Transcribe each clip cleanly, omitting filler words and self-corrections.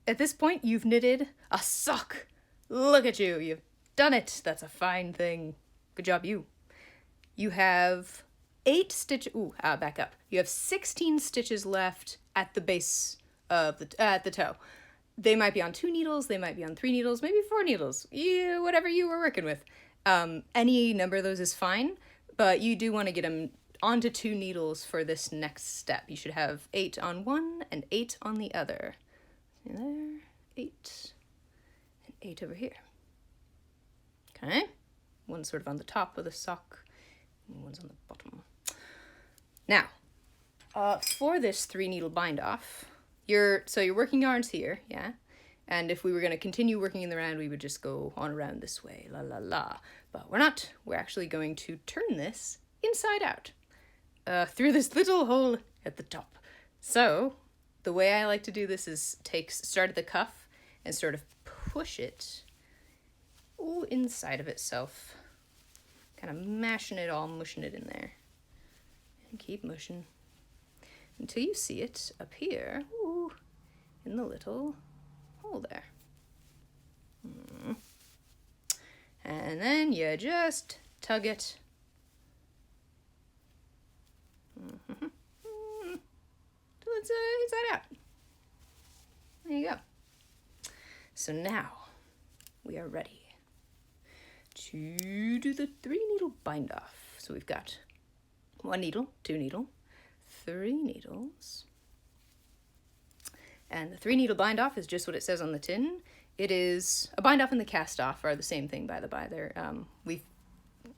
at this point, you've knitted a sock. Look at you. You've done it. That's a fine thing. Good job, you. You have 8 stitches. Ooh, back up. You have 16 stitches left at the base of at the toe. They might be on 2 needles. They might be on 3 needles. Maybe 4 needles. Yeah, whatever you were working with. Any number of those is fine, but you do want to get them onto 2 needles for this next step. You should have 8 on one and 8 on the other. There, 8, and 8 over here. Okay, one's sort of on the top of the sock, and one's on the bottom. Now, for this 3 needle bind off, your working yarn's here, yeah? And if we were going to continue working in the round, we would just go on around this way, la la la. But we're not. We're actually going to turn this inside out through this little hole at the top. So the way I like to do this is start at the cuff and sort of push it inside of itself. Kind of mashing it all, mushing it in there. And keep mushing until you see it appear in the little hole there. And then you just tug it. Till it's inside out. There you go. So now we are ready to do the 3 needle bind off. So we've got 1 needle, 2 needle, 3 needles. And the 3 needle bind off is just what it says on the tin. It is a bind off and the cast off are the same thing, by the by. We've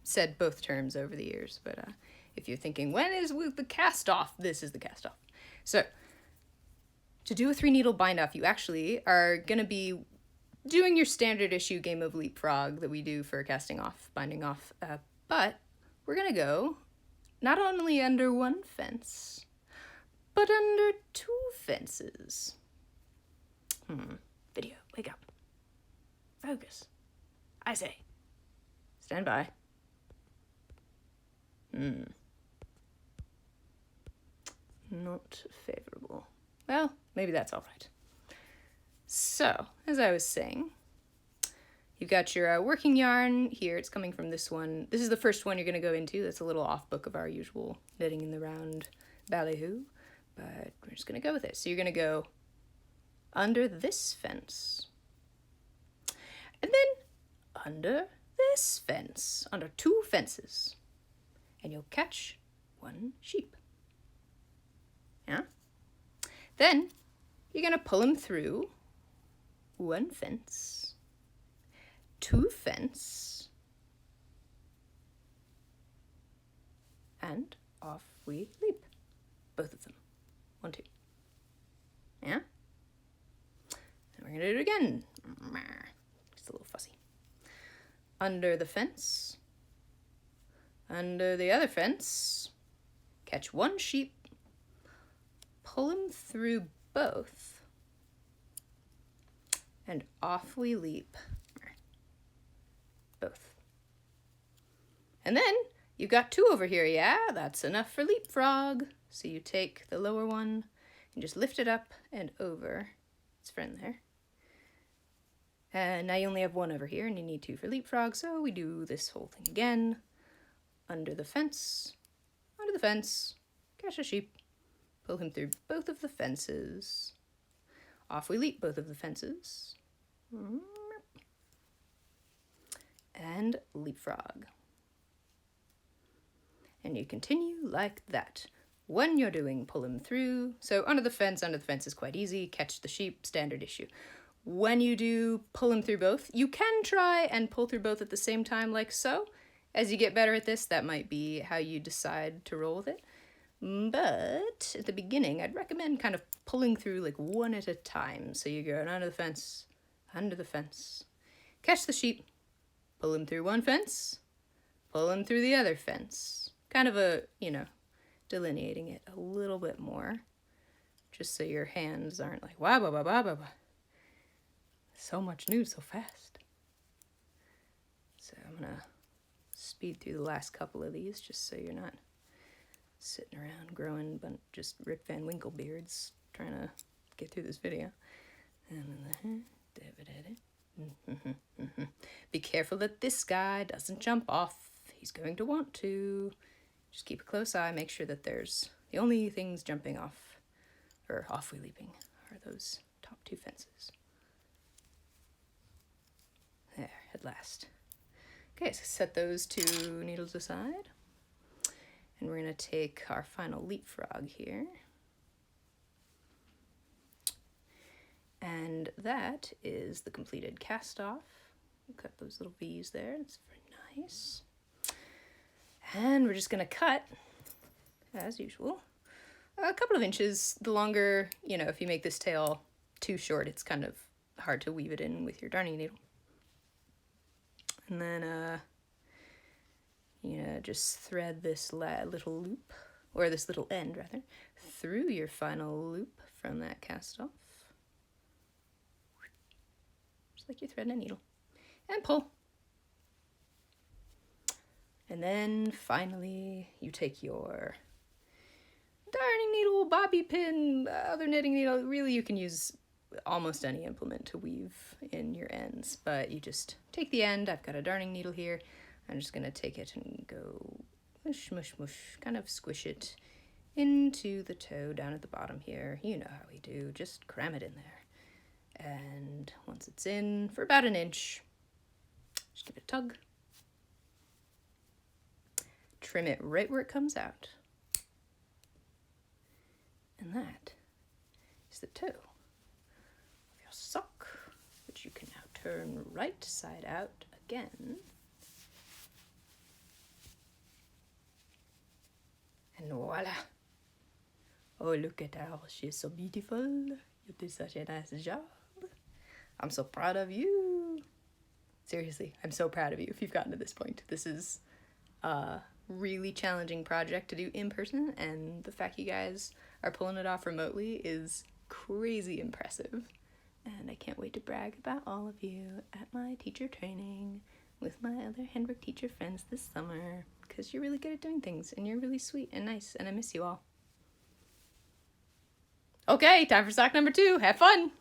said both terms over the years, but if you're thinking, when is the cast off? This is the cast off. So to do a 3 needle bind off, you actually are going to be doing your standard issue game of leapfrog that we do for casting off, binding off, but we're going to go not only under 1 fence, but under 2 fences. Video, wake up. Focus. I say. Stand by. Not favorable. Well, maybe that's all right. So, as I was saying, you've got your working yarn here. It's coming from this one. This is the first one you're going to go into. That's a little off book of our usual knitting in the round ballyhoo, but we're just going to go with it. So you're going to go under this fence, and then under this fence, under 2 fences, and you'll catch 1 sheep. Yeah? Then you're going to pull him through 1 fence, 2 fence, and off we leap. Both of them. 1, 2. Yeah? And we're going to do it again. Just a little fussy. Under the fence, under the other fence, catch 1 sheep, pull him through both, and off we leap. Both. And then you've got 2 over here, yeah? That's enough for leapfrog. So you take the lower one and just lift it up and over its friend there. And now you only have 1 over here and you need 2 for leapfrog, so we do this whole thing again. Under the fence, catch a sheep, pull him through both of the fences. Off we leap both of the fences. And leapfrog. And you continue like that. When you're doing pull him through, so under the fence is quite easy, catch the sheep, standard issue. When you do pull him through both, you can try and pull through both at the same time like so. As you get better at this, that might be how you decide to roll with it. But at the beginning, I'd recommend kind of pulling through like 1 at a time. So you go under the fence, catch the sheep, pull him through 1 fence, pull him through the other fence. Kind of a, delineating it a little bit more, just so your hands aren't like, wah, bah, bah, bah, bah, bah. So much news so fast. So I'm going to speed through the last couple of these just so you're not sitting around growing just Rip Van Winkle beards trying to get through this video. Be careful that this guy doesn't jump off. He's going to want to. Just keep a close eye. Make sure that there's the only things jumping off or off-wheel leaping are those top two fences. There, at last. Okay, so set those two needles aside. And we're going to take our final leapfrog here. And that is the completed cast off. Cut those little V's there. That's very nice. And we're just going to cut, as usual, a couple of inches. The longer, you know, if you make this tail too short, it's kind of hard to weave it in with your darning needle. And then, just thread this little loop, or this little end, rather, through your final loop from that cast off. Just like you're threading a needle. And pull. And then finally, you take your darning needle, bobby pin, other knitting needle. Really, you can use almost any implement to weave in your ends, but you just take the end. I've got a darning needle here. I'm just going to take it and go mush, mush, mush, kind of squish it into the toe down at the bottom here. You know how we do. Just cram it in there. And once it's in for about an inch, just give it a tug. Trim it right where it comes out. And that is the toe of your sock, which you can now turn right side out again. And voila. Oh, look at her. She's so beautiful. You did such a nice job. I'm so proud of you. Seriously, I'm so proud of you if you've gotten to this point. This is a really challenging project to do in person, and the fact you guys are pulling it off remotely is crazy impressive. And I can't wait to brag about all of you at my teacher training with my other handwork teacher friends this summer, because you're really good at doing things, and you're really sweet and nice, and I miss you all. Okay, time for sock number 2. Have fun!